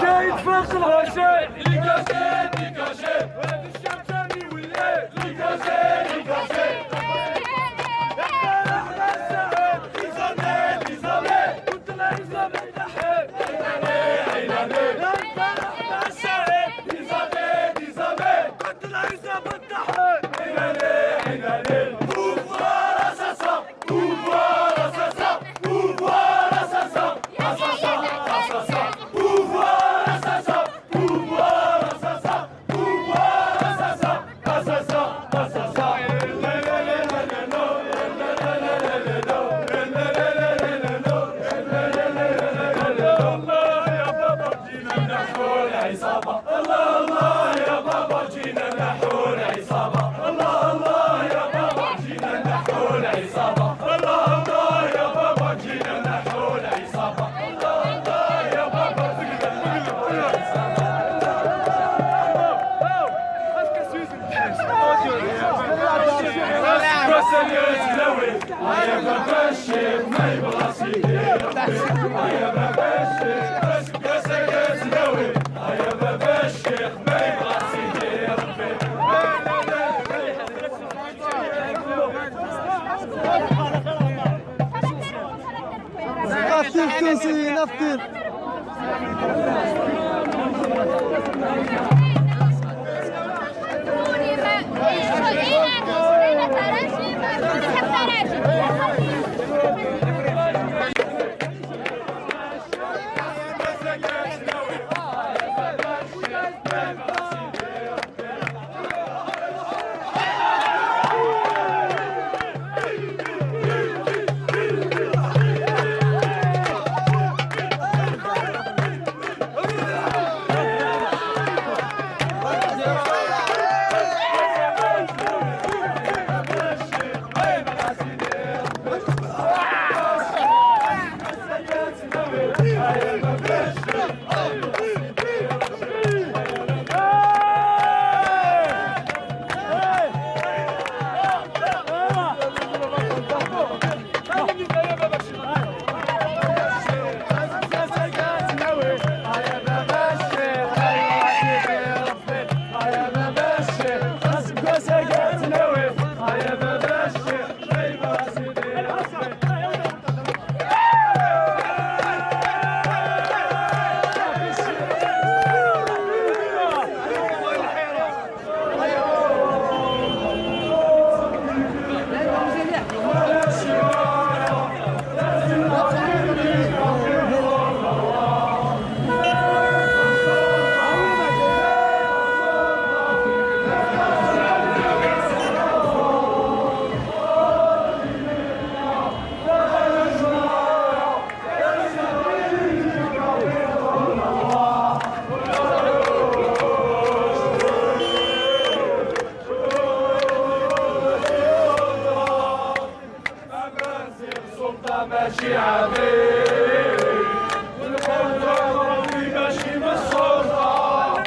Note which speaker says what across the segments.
Speaker 1: كاين فوق الغشاء لي كاشي وهذا الشعب ثاني ولا لي كاشي
Speaker 2: نفطر تونسي نفطر
Speaker 1: ماشي عادي والقدر ربي ماشي بالسلطة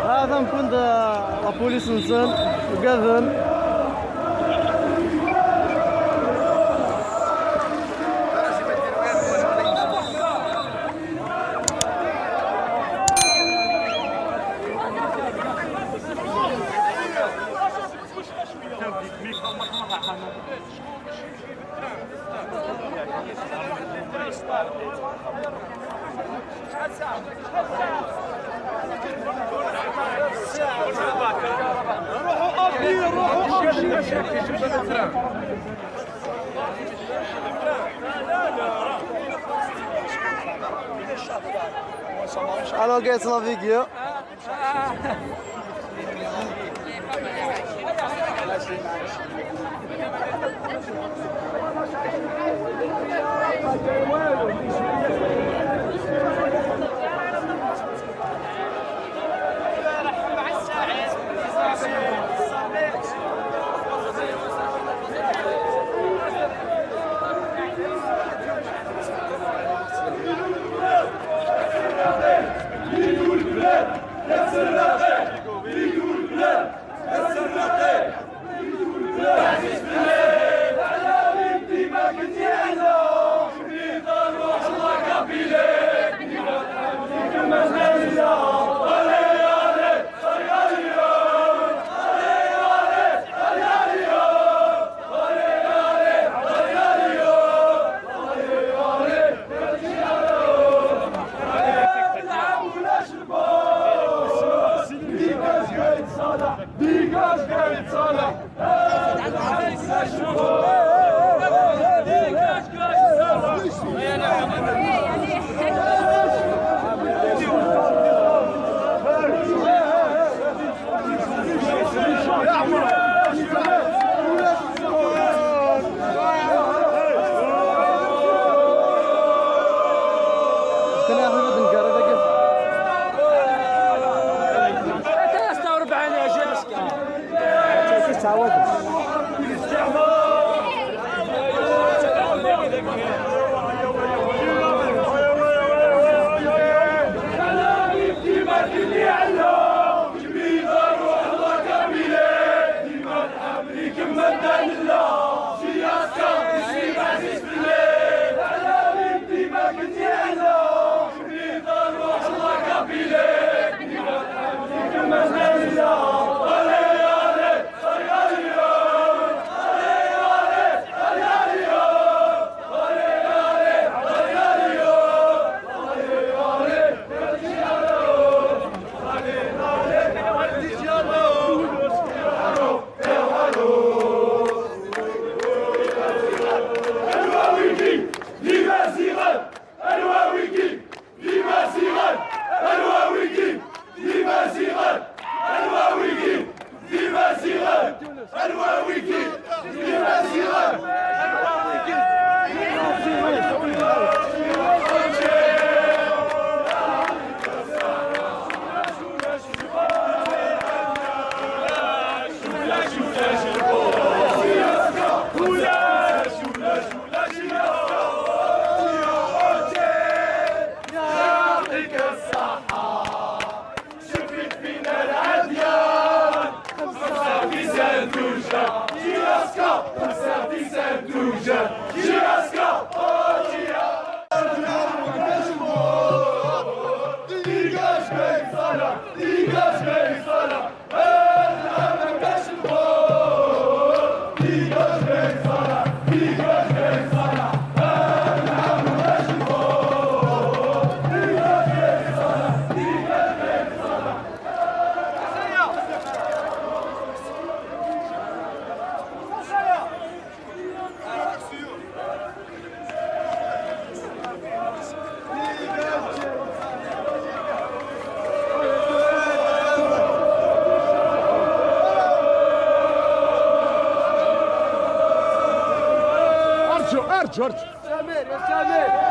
Speaker 2: هذا نكون لا بوليس نزل وقاذن
Speaker 1: ميك
Speaker 2: Alors guys, naviguer.
Speaker 1: جورج
Speaker 2: سمير يا سمير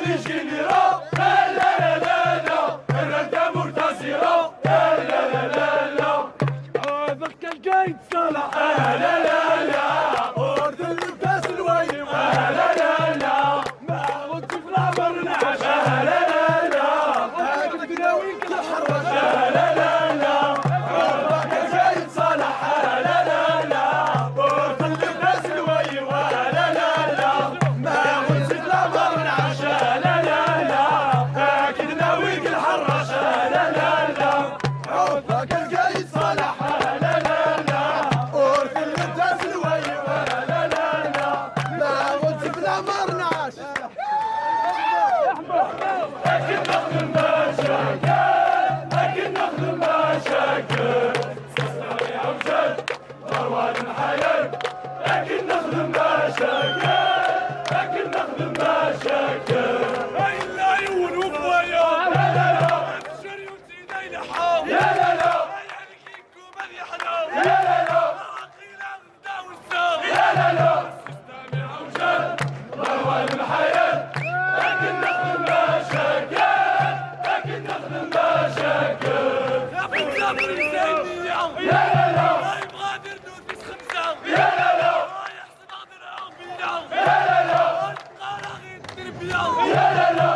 Speaker 3: هذه جنيرة لا لا لا لا لا الردة مرتزرة لا لا لا لا لا
Speaker 2: بك القايد صالح
Speaker 3: لا لا لا أرض اللباس الويم لا لا لا ما غدت في العمر نعش لا لا لا هاك تناويك الحرش لا لا لا بك القايد صالح لا لا لا أرض اللباس الويم لا لا لا ما غدت في العمر نعش لا لا لا هاك تناويك الحرش لا لا لا بك القايد صالح لا لا لا أرض اللباس الويم لا لا لا ما غدت في العمر نعش لكن نخدم مشاكل استثنائي أوجد ثروات الحياة لكن نخدم مشاكل أي لا يعون وفويا لا لا لا الشري وسيدي لحام يا لا لا أي عليكم من يحلم يا لا لا عقيلة غدا والسام يا لا لا استثنائي أوجد ثروات الحياة لكن نخدم مشاكل يا بنت الزينية يا لا لا راي بغادر دوز خمسة يا لا لا راي احسن غادر أغبية يا لا لا نبقى راغي التربية يا لا لا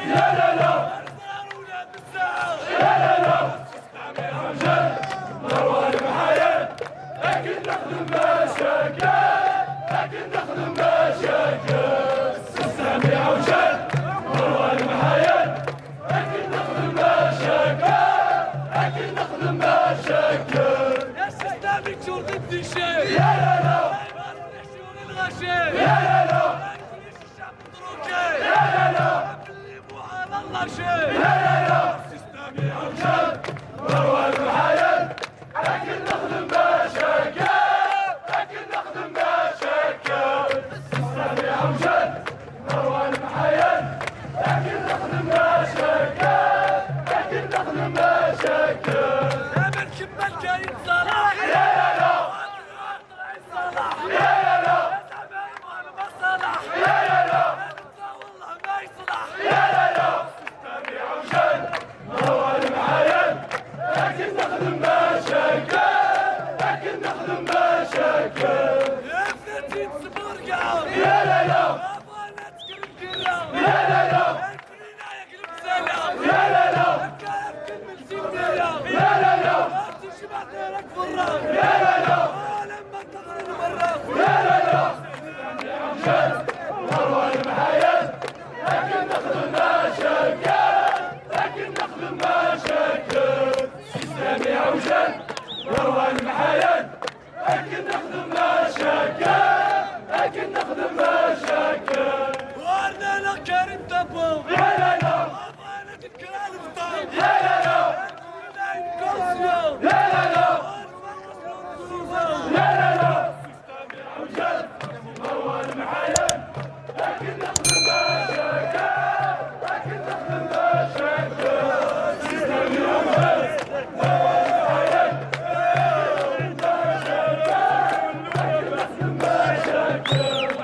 Speaker 3: يا لا لا أرسال ولاد الساعة يا لا لا استعمل عجل ثروة الحياة لكن نخدم مشاكل استعمل عجل ثروة الحياة لكن نخدم مشاكل
Speaker 2: يا سيستمك شغل ضد شيء
Speaker 3: يا لا لا
Speaker 2: شغل الغشي
Speaker 3: يا لا لا
Speaker 2: الشعب متروكي
Speaker 3: يا لا لا
Speaker 2: اللي مو على الله شيء
Speaker 3: يا لا لا سيستمي أوجد ثروة الحياة لكن نخدم مشاكل سيستمي أوجد ثروة الحياة لكن نخدم مشاكل
Speaker 2: يا من كمل كاين صلاح
Speaker 3: يا لا لا
Speaker 2: صلاح
Speaker 3: يا لا لا
Speaker 2: يا زعما وانا ما صلاح
Speaker 3: يا لا لا
Speaker 2: والله ما يصلح
Speaker 3: يا لا لا سيستمي أوجد ثروة الحياة لكن نخدم مشاكل
Speaker 2: يا فتي سبورقة
Speaker 3: يا لا لا
Speaker 2: ابغى نتكلم كلام
Speaker 3: يا لا لا
Speaker 2: الفرينا يقلب سلام
Speaker 3: يا لا لا
Speaker 2: كلام كلمة سيدية
Speaker 3: يا لا لا
Speaker 2: تشبع غيرك فرام
Speaker 3: يا لا لا
Speaker 2: لما تغرد مرام
Speaker 3: يا لا لا ثروة الحياة لكن نخدم مشاكل سيستمي أوجد ثروة الحياة لكن نخدم مشاكل
Speaker 2: وانا لك كريم تبو
Speaker 3: يا لا لا
Speaker 2: ابغى نتذكر الفطار
Speaker 3: يا لا لا يا لا لا يا لا لا سيستمي أوجد ثروة الحياة لكن نخدم مشاكل سيستمي أوجد ثروة الحياة لكن نخدم مشاكل